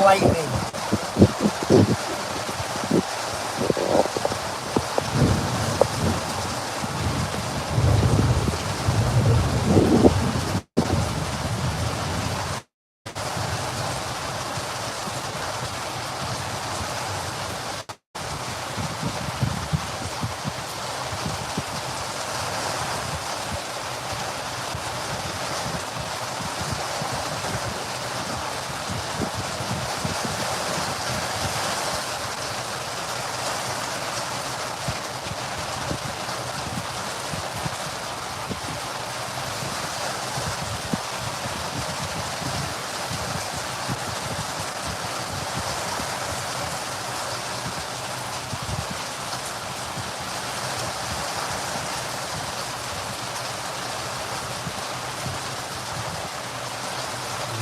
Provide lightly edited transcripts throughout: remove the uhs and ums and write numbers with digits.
lightning.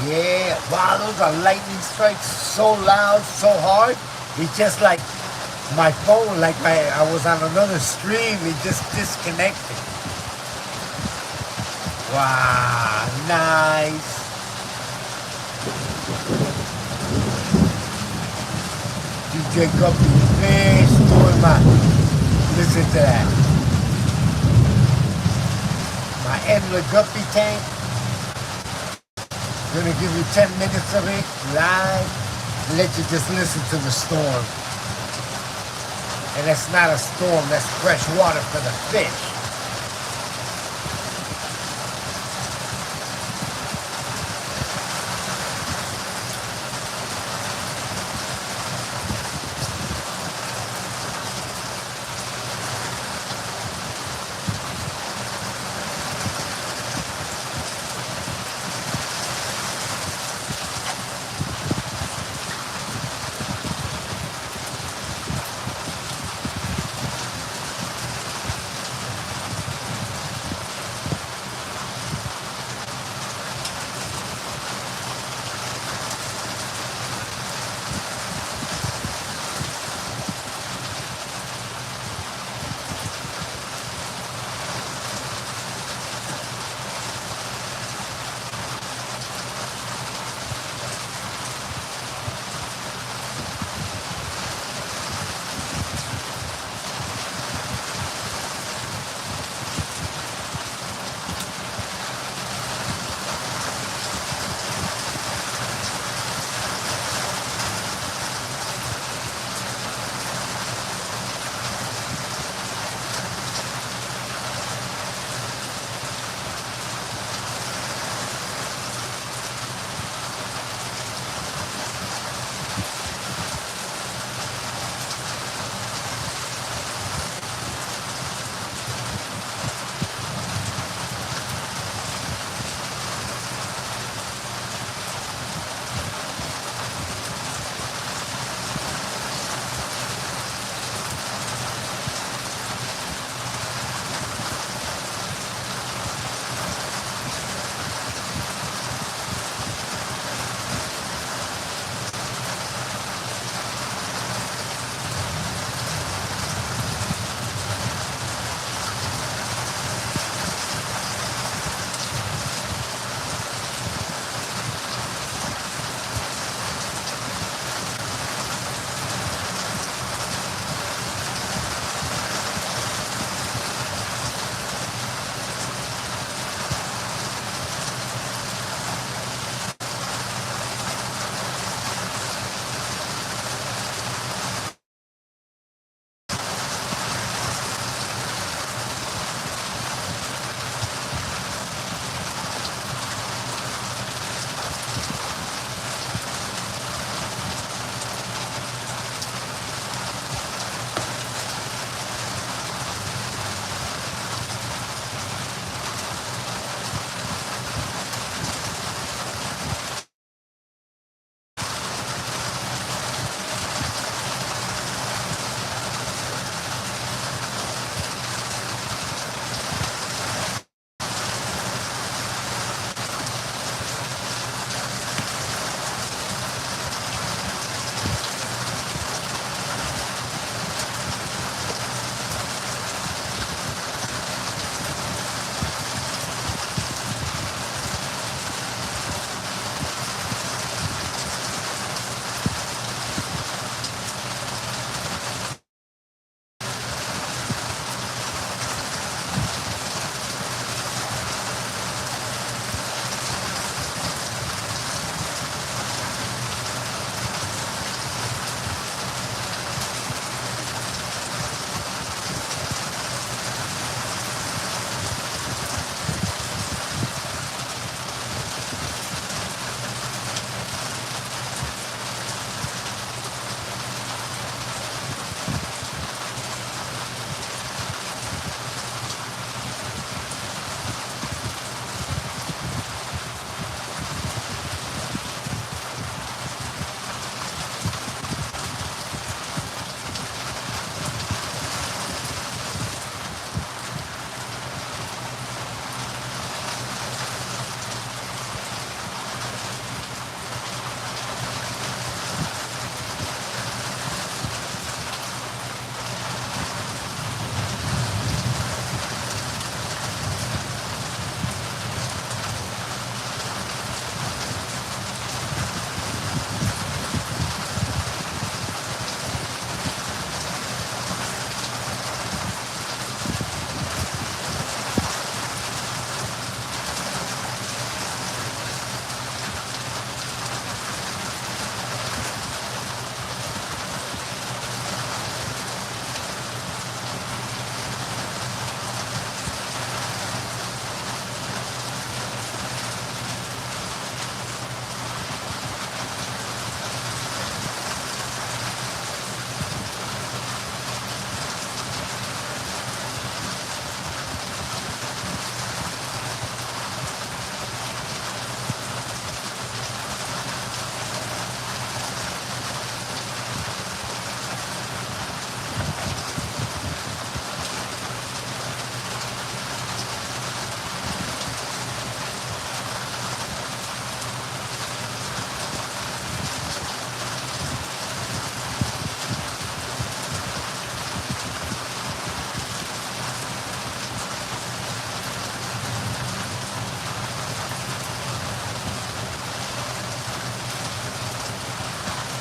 Yeah, wow, those are lightning strikes so loud, so hard. It's just like my phone, like I was on another stream, it just disconnected. Wow, nice. DJguppyfish doing my, listen to that. My endless guppy tank. Gonna give you 10 minutes of it live and let you just listen to the storm. And that's not a storm, that's fresh water for the fish.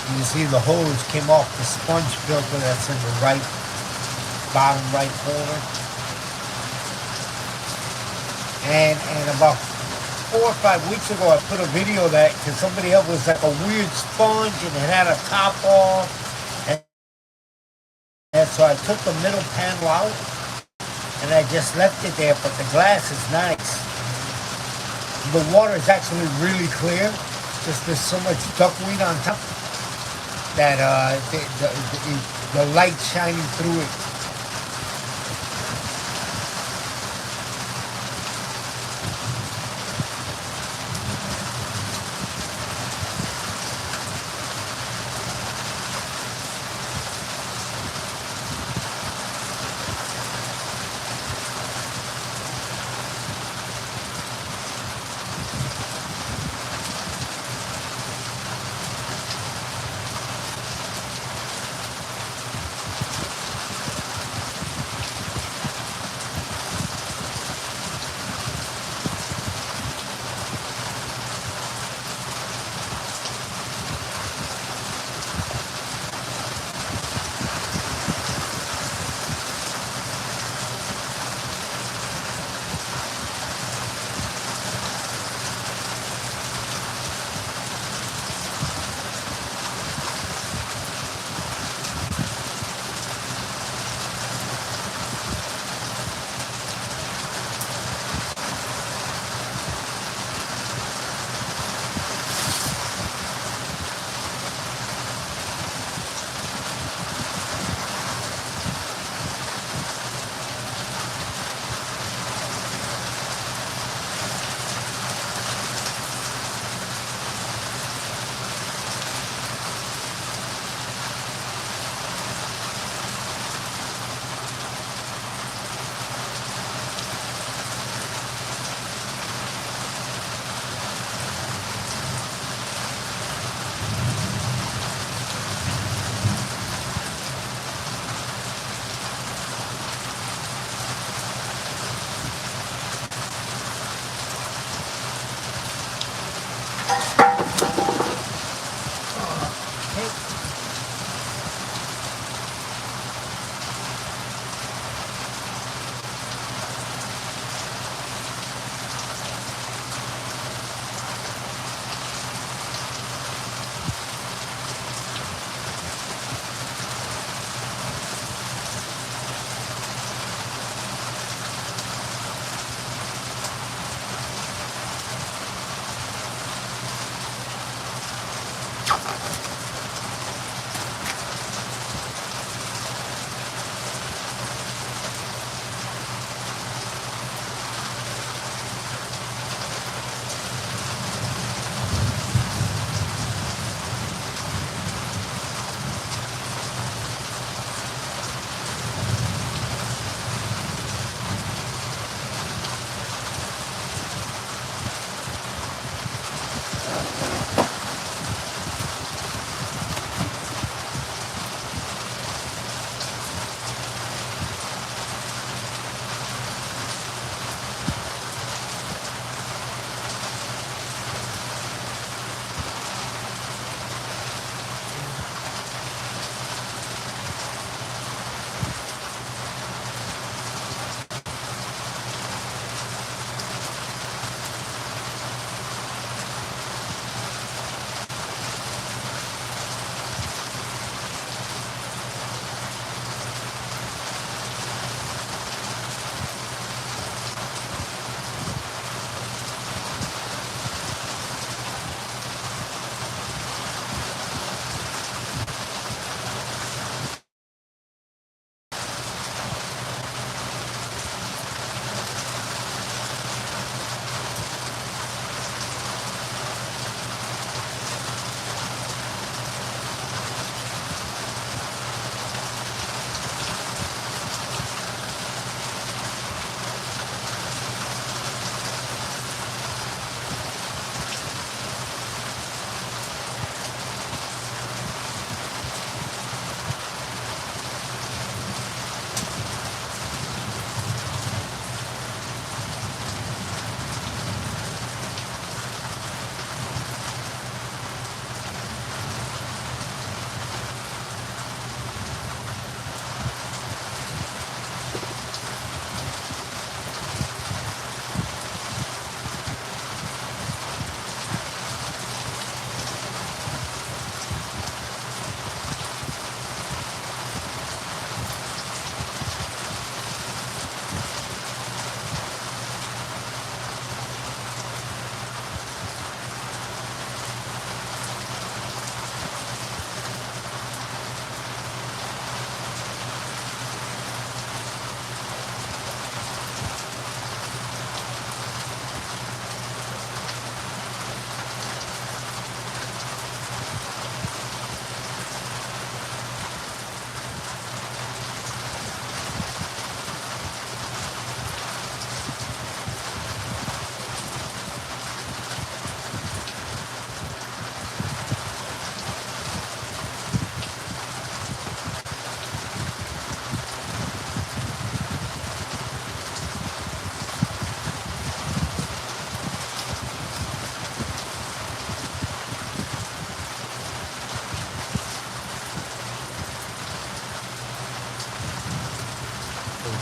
You can see the hose came off the sponge filter that's in the right, bottom right corner. And about 4 or 5 weeks ago, I put a video of that because somebody else was like a weird sponge and it had a top off. And so I took the middle panel out and I just left it there, but the glass is nice. The water is actually really clear. Just there's so much duckweed on top that the light shining through it.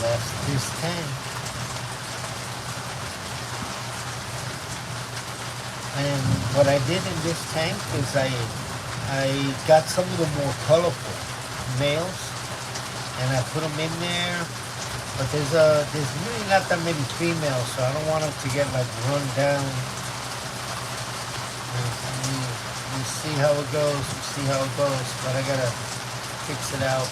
that's this tank. And what I did in this tank is I got some of the more colorful males and I put them in there. But there's really not that many females, so I don't want them to get like run down. We see how it goes. We see how it goes. But I gotta fix it out.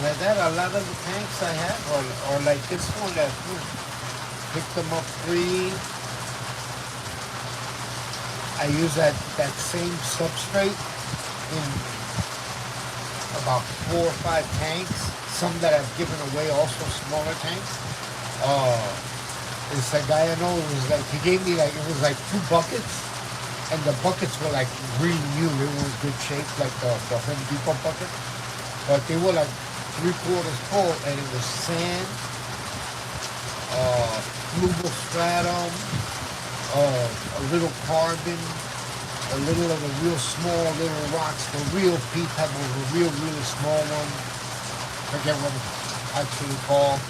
Like that, a lot of the tanks I have, or like this one that picked them up free. I use that same substrate in about 4 or 5 tanks. Some that I've given away, also smaller tanks. It's a guy I know. It was like he gave me it was like 2 buckets, and the buckets were like really new. They were in good shape, like the Home Depot bucket, but they were like 3/4 full, and it was sand, fluval stratum, a little carbon, a little of a real small little rocks, the real pea pebbles, a really small one. Forget what it's actually called,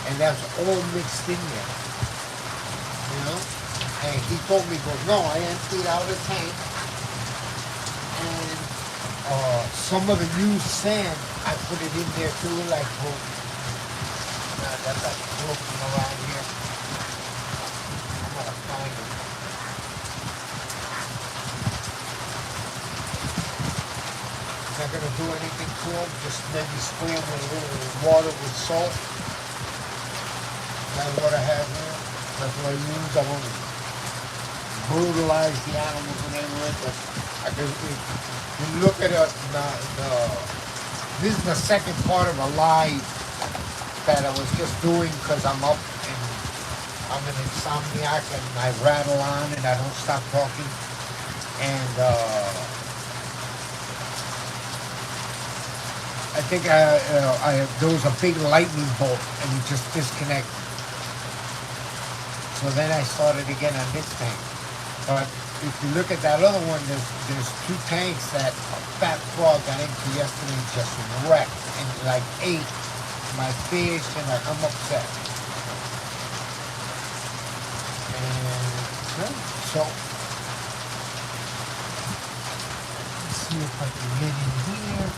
and that's all mixed in there, you know. And he told me, "Goes, no, I emptied out a tank, and some of the used sand." I put it in there too, like, that's like floating around here. I'm gonna find it. Not gonna do anything to them, just maybe spray them with a little water with salt. That's what I have here. That's what I use. I don't brutalize the animals in any way, but I can, you look at this is the second part of a live that I was just doing because I'm up and I'm an insomniac and I rattle on and I don't stop talking. And I think there was a big lightning bolt and it just disconnected. So then I started again on this tank. But if you look at that other one, there's 2 tanks that a fat frog got into yesterday and just wrecked and like ate my fish, and I'm upset. And so let's see if I can get in here.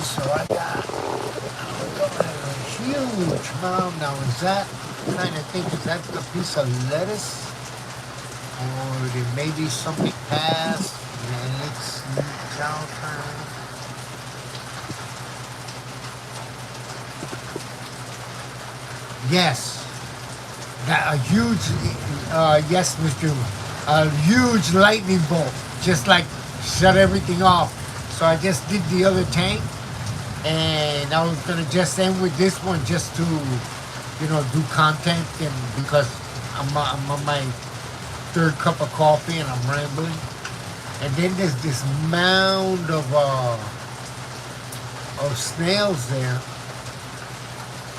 So I got a huge mound. Now is that, I'm trying to think, is that a piece of lettuce? Or there may be something past and it's down time. Yes. That a huge, yes, Mr. A huge lightning bolt. Just like shut everything off. So I just did the other tank, and I was gonna just end with this one just to, you know, do content, and because I'm on my 3rd cup of coffee and I'm rambling. And then there's this mound of snails there,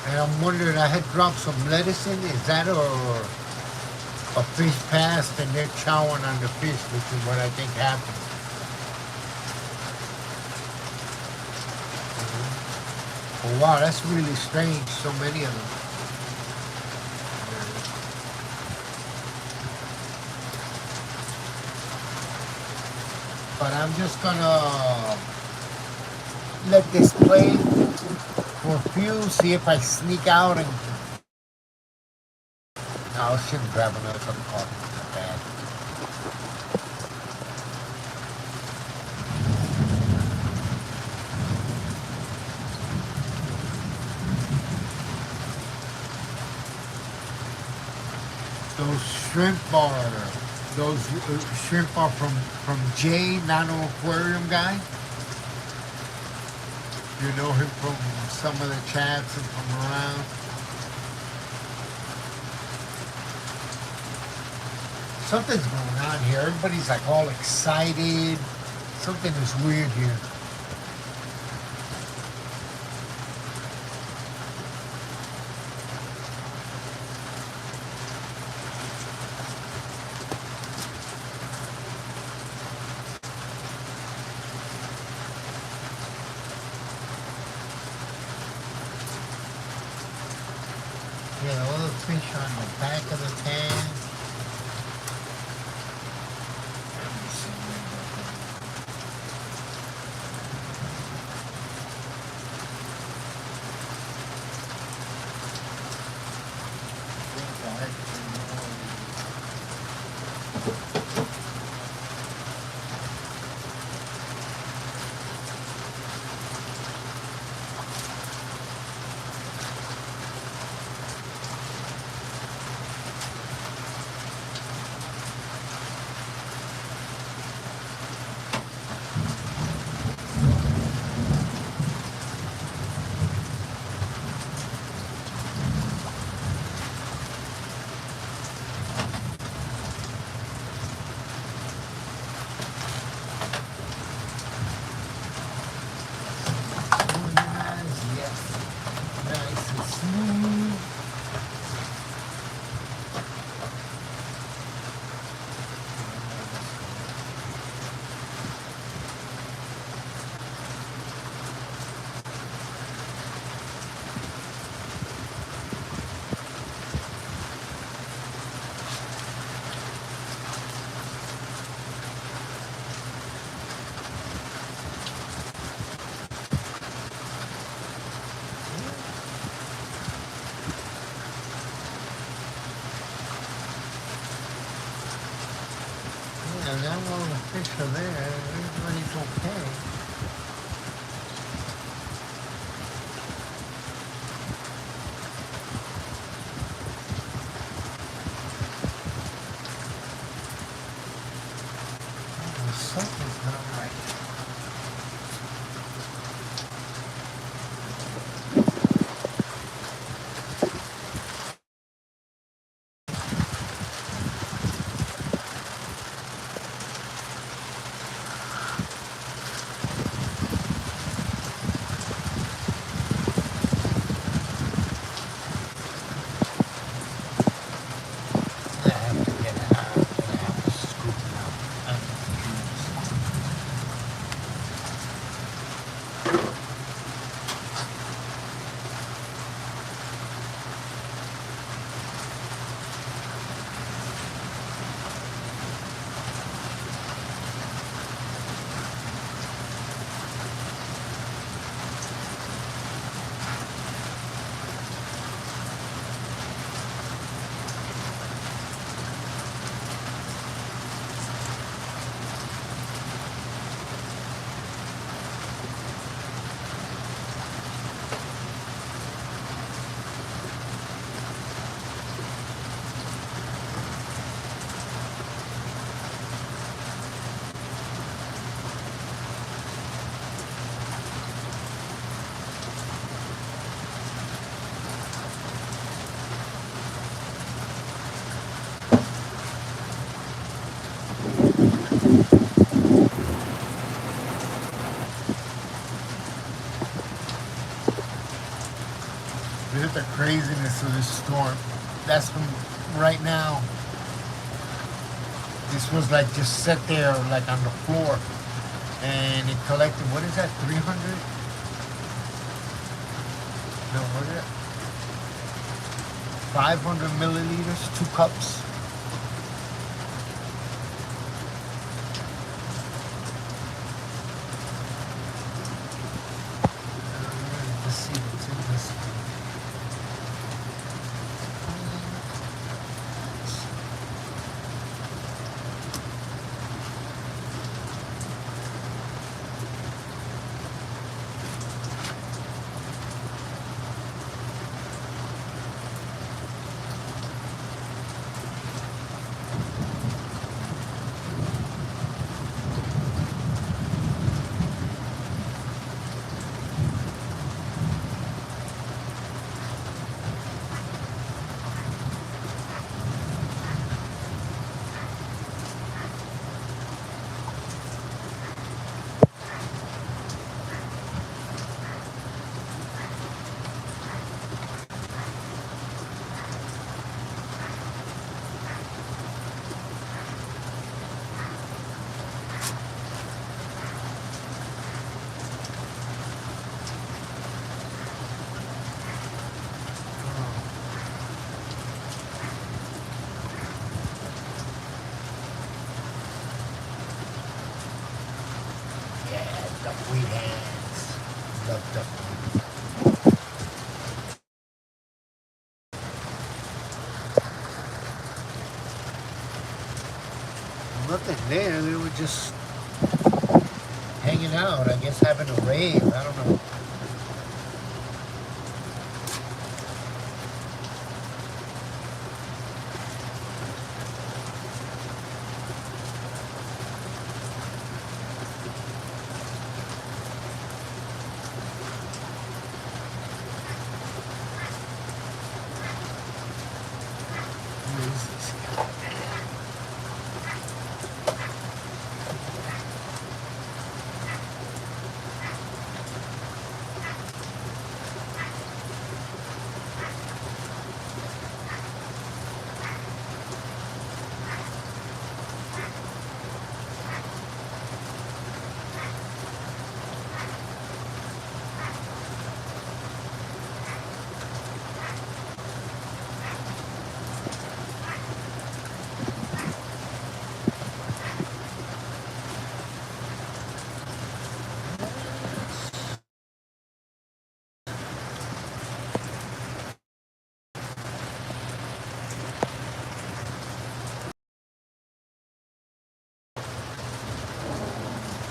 and I'm wondering, I had dropped some lettuce in. Is that a fish passed and they're chowing on the fish, which is what I think happened. Oh, wow, that's really strange, so many of them. But I'm just gonna let this play for a few, see if I sneak out and no, I shouldn't grab another cup of coffee. It's not bad. Those shrimp are from Jay Nano Aquarium guy. You know him from some of the chats and from around. Something's going on here. Everybody's like all excited. Something is weird here. Yeah, the little fish on the back of the tank. And now all the fish are there. Everybody's okay. Oh, something's not right. Look at the craziness of this storm. That's from right now. This was like just set there like on the floor. And it collected, what is that, 300? No, what is it? 500 milliliters, 2 cups. nothing there. They were just hanging out, I guess having a rave, I don't know. Who is this guy?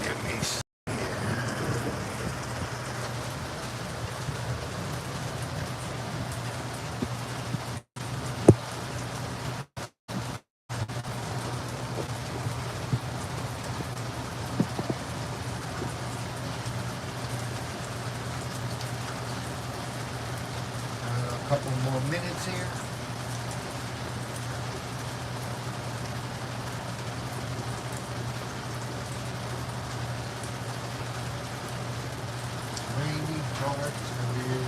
Let me see. A couple more minutes here. Rainy, dark, severe.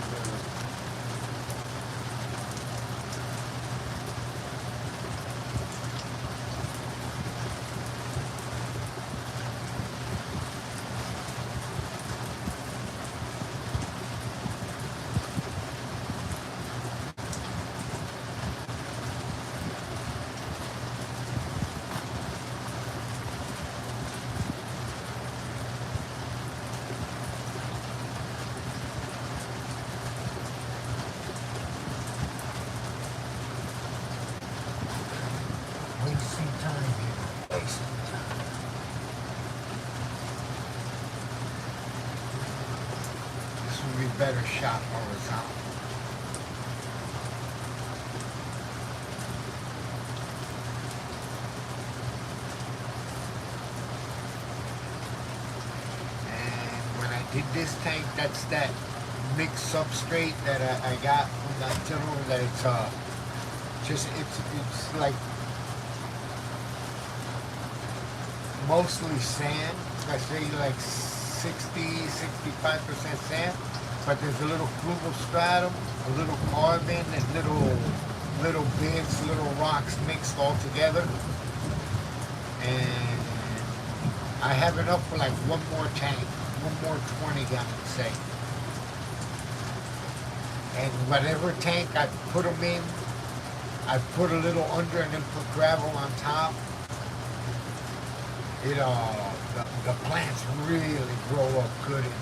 Wasting time here. Wasting time. This would be better shot horizontal. And when I did this tank, that's that mixed substrate that I got from that gentleman that it's like mostly sand. I say like 65% sand, but there's a little fluval stratum, a little carbon, and little bits, little rocks mixed all together. And I have enough for like one more tank, one more 20 gallon, say. And whatever tank I put them in, I put a little under and then put gravel on top. The plants really grow up good in it.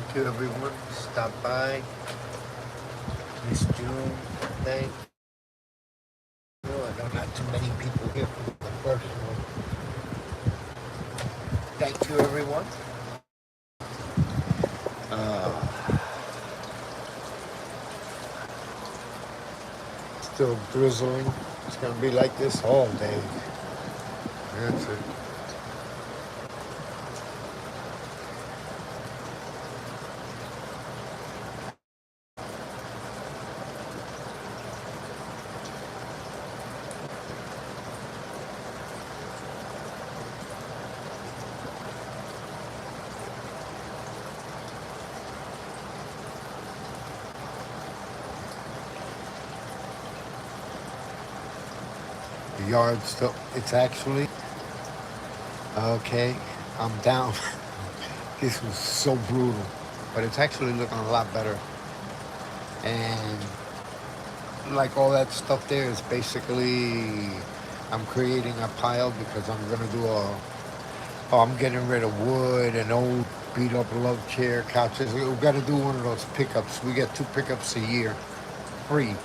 Thank you, everyone. Stop by. Miss June, thank you. I don't have too many people here for the first one. Thank you, everyone. Still drizzling. It's gonna be like this all day. That's it. The yard still, it's actually, okay, I'm down. This was so brutal, but it's actually looking a lot better. And like all that stuff there is basically, I'm creating a pile because I'm gonna do I'm getting rid of wood and old beat up love chair couches. We've got to do one of those pickups. We get 2 pickups a year, free.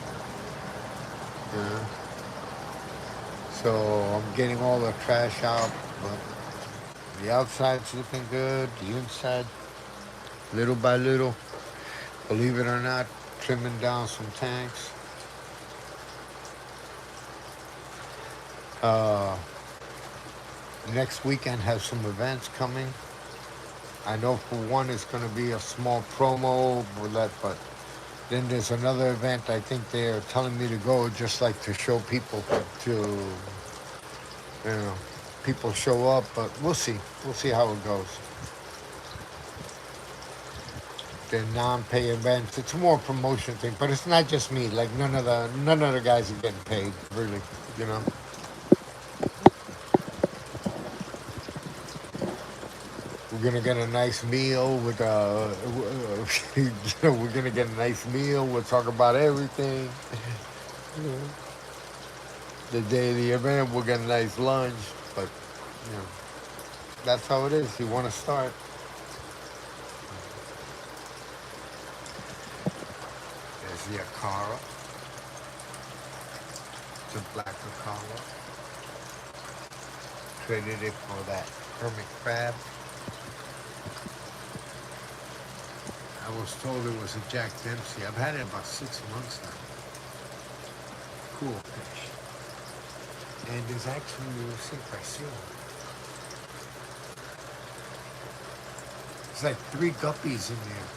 Yeah. So I'm getting all the trash out, but the outside's looking good. The inside, little by little, believe it or not, trimming down some tanks. Next weekend has some events coming. I know for one it's going to be a small promo with that, but then there's another event I think they're telling me to go just like to show people people show up, but we'll see. We'll see how it goes. The non-pay events, it's more a promotion thing, but it's not just me. Like none of the guys are getting paid, really, you know. We're gonna get a nice meal with we're gonna get a nice meal. We'll talk about everything. The day of the event, we'll get a nice lunch, but that's how it is. You want to start. There's the Akara, the black Akara. Traded it for that hermit crab. I was told it was a Jack Dempsey. I've had it about 6 months now. Cool fish. And there's actually, I see one. It's like 3 guppies in there.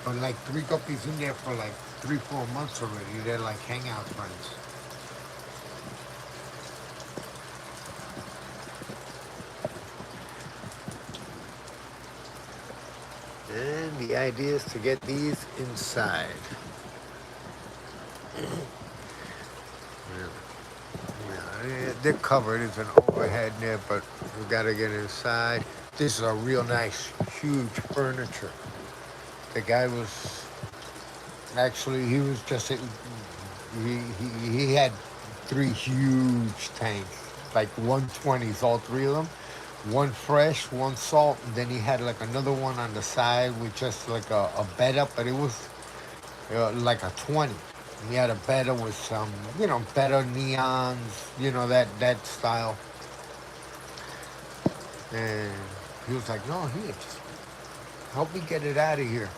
But like 3 guppies in there for like 3-4 months already. They're like hangout friends. And the idea is to get these inside. They're covered. It's an overhead there, but we got to get inside. This is a real nice, huge furniture. The guy was actually, he was just, he had 3 huge tanks, like 120s, all 3 of them. 1 fresh, 1 salt, and then he had like another one on the side with just like a bed up, but it was like a 20. He had a better with some, better neons, that style. And he was like, no, here, just help me get it out of here.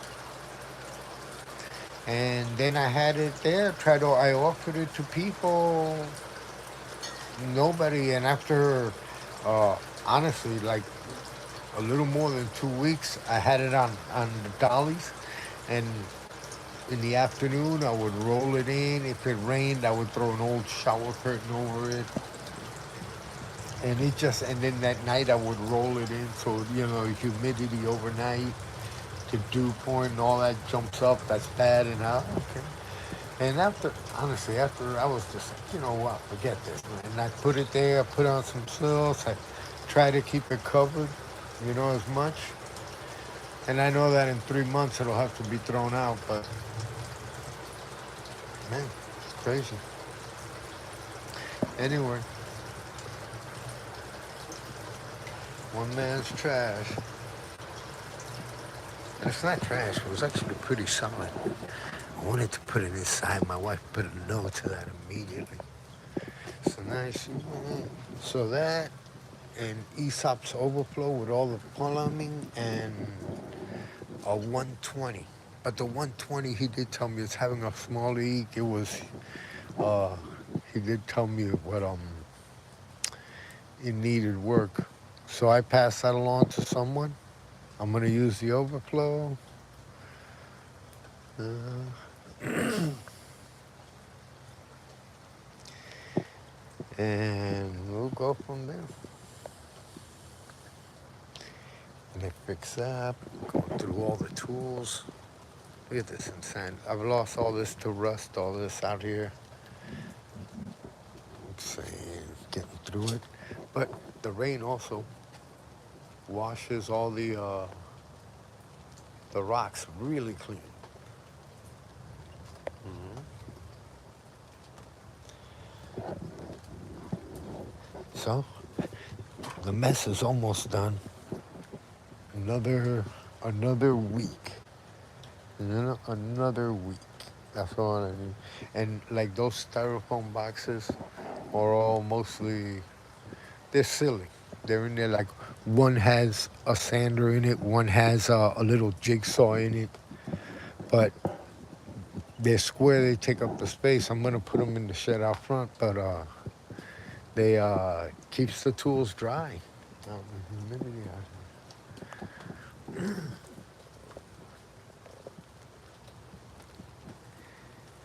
And then I had it there, I offered it to people, nobody, and after, honestly, like a little more than 2 weeks, I had it on the dollies, and in the afternoon, I would roll it in. If it rained, I would throw an old shower curtain over it. And then that night I would roll it in. So, humidity overnight, the dew point and all that jumps up. That's bad. And okay. And after I was just like, you know what, forget this. And I put it there, I put on some sills. I try to keep it covered, as much. And I know that in 3 months it'll have to be thrown out, but man, it's crazy. Anyway, one man's trash. It's not trash. It was actually pretty solid. I wanted to put it inside. My wife put a no to that immediately. So nice. So that and Aesop's Overflow with all the plumbing and a 120. But the 120, he did tell me it's having a small leak. It was, uh, he did tell me what it needed work. So I passed that along to someone. I'm gonna use the overflow, uh, and we'll go from there. And I fix up, going through all the tools. Look at this insane. I've lost all this to rust, all this out here. Saying, getting through it. But the rain also washes all the rocks really clean. Mm-hmm. So the mess is almost done. Another week. Another week. That's all I need. And like those styrofoam boxes are all mostly, they're silly. They're in there like one has a sander in it, one has a little jigsaw in it. But they're square, they take up the space. I'm gonna put them in the shed out front, but they keeps the tools dry. Humidity out here.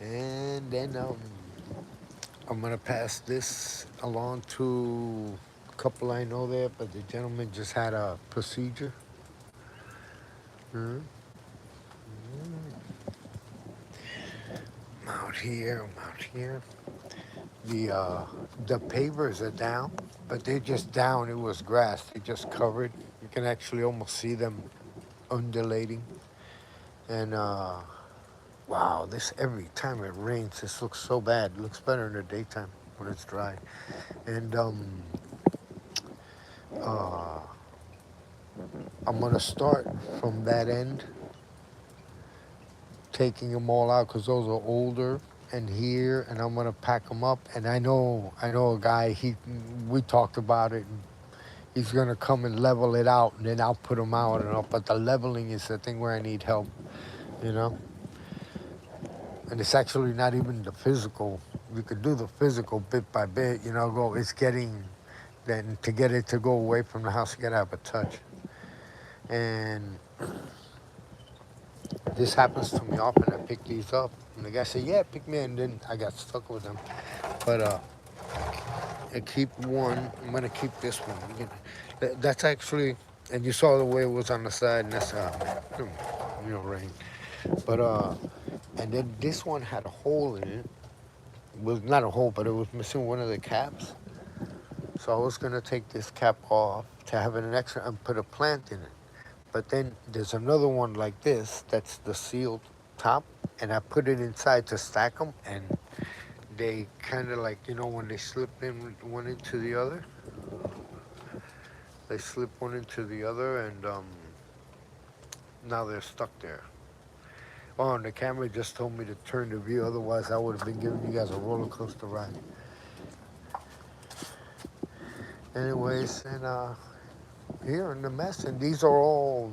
And then I'm gonna pass this along to a couple I know there, but the gentleman just had a procedure. Mm-hmm. I'm out here. I'm out here. The pavers are down, but they're just down. It was grass. They just covered. You can actually almost see them undulating. And wow, this every time it rains, this looks so bad. It looks better in the daytime when it's dry. And uh, I'm gonna start from that end, taking them all out because those are older. And here, and I'm gonna pack them up. And I know a guy. We talked about it. And he's gonna come and level it out, and then I'll put them out and all. But the leveling is the thing where I need help, you know. And it's actually not even the physical. You could do the physical bit by bit, you know. It's getting then to get it to go away from the house. You gotta have a touch. And this happens to me often. I pick these up, and the guy said, "Yeah, pick me," and then I got stuck with them. But I keep one. I'm gonna keep this one. That's actually, and you saw the way it was on the side, and that's rain. But and then this one had a hole in it. It was not a hole, but it was missing one of the caps. So I was gonna take this cap off to have an extra and put a plant in it. But then there's another one like this. That's the sealed top, and I put it inside to stack them, and they kind of like, when they slip in one into the other. They slip one into the other, and now they're stuck there. Oh, and the camera just told me to turn the view. Otherwise, I would have been giving you guys a roller coaster ride. Anyways, and here in the mess, and these are all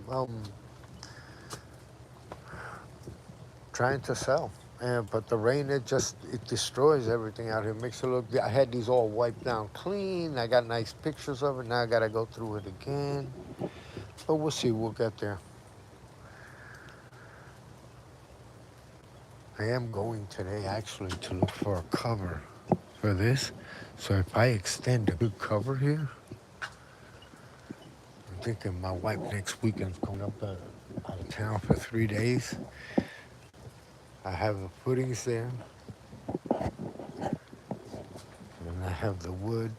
trying to sell. But the rain, it destroys everything out here. Makes it look. I had these all wiped down clean. I got nice pictures of it. Now I gotta go through it again. But we'll see. We'll get there. I am going today actually to look for a cover for this. So if I extend a good cover here, I'm thinking my wife next weekend's going up out of town for 3 days. I have the footings there, and I have the wood.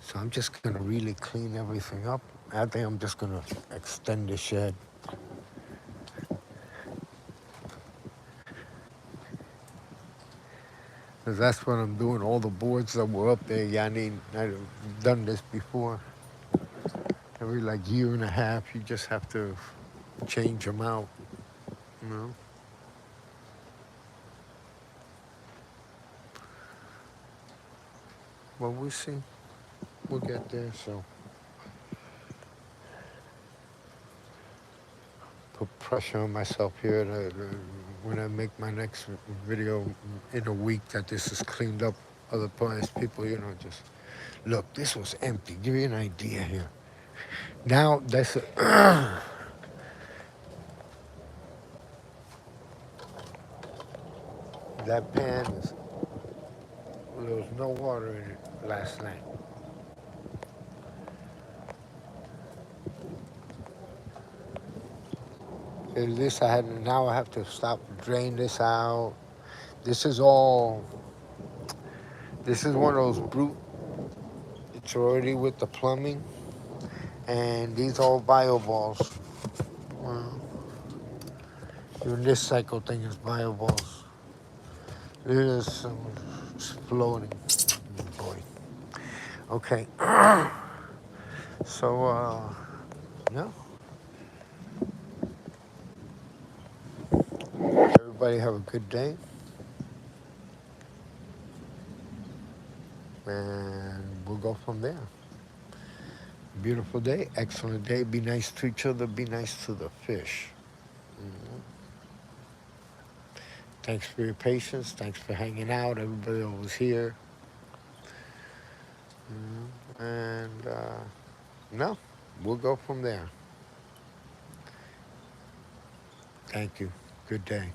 So I'm just gonna really clean everything up. I think I'm just gonna extend the shed. Because that's what I'm doing. All the boards that were up there, I've done this before. Every like year and a half, you just have to change them out, you know. Well, we'll see. We'll get there. So put pressure on myself here when I make my next video in a week that this is cleaned up. Otherwise, people, just look. This was empty. Give you an idea here. Now that's that pan is. There was no water in it last night. And this now I have to stop, drain this out. This is all. This is one of those brute. It's already with the plumbing, and these are all bio balls. Well, even this cycle thing is bio balls. It is exploding. Boy. Okay. So, yeah. Everybody have a good day. And we'll go from there. Beautiful day, excellent day. Be nice to each other, be nice to the fish. Mhm. Thanks for your patience. Thanks for hanging out. Everybody that was here. And no, we'll go from there. Thank you. Good day.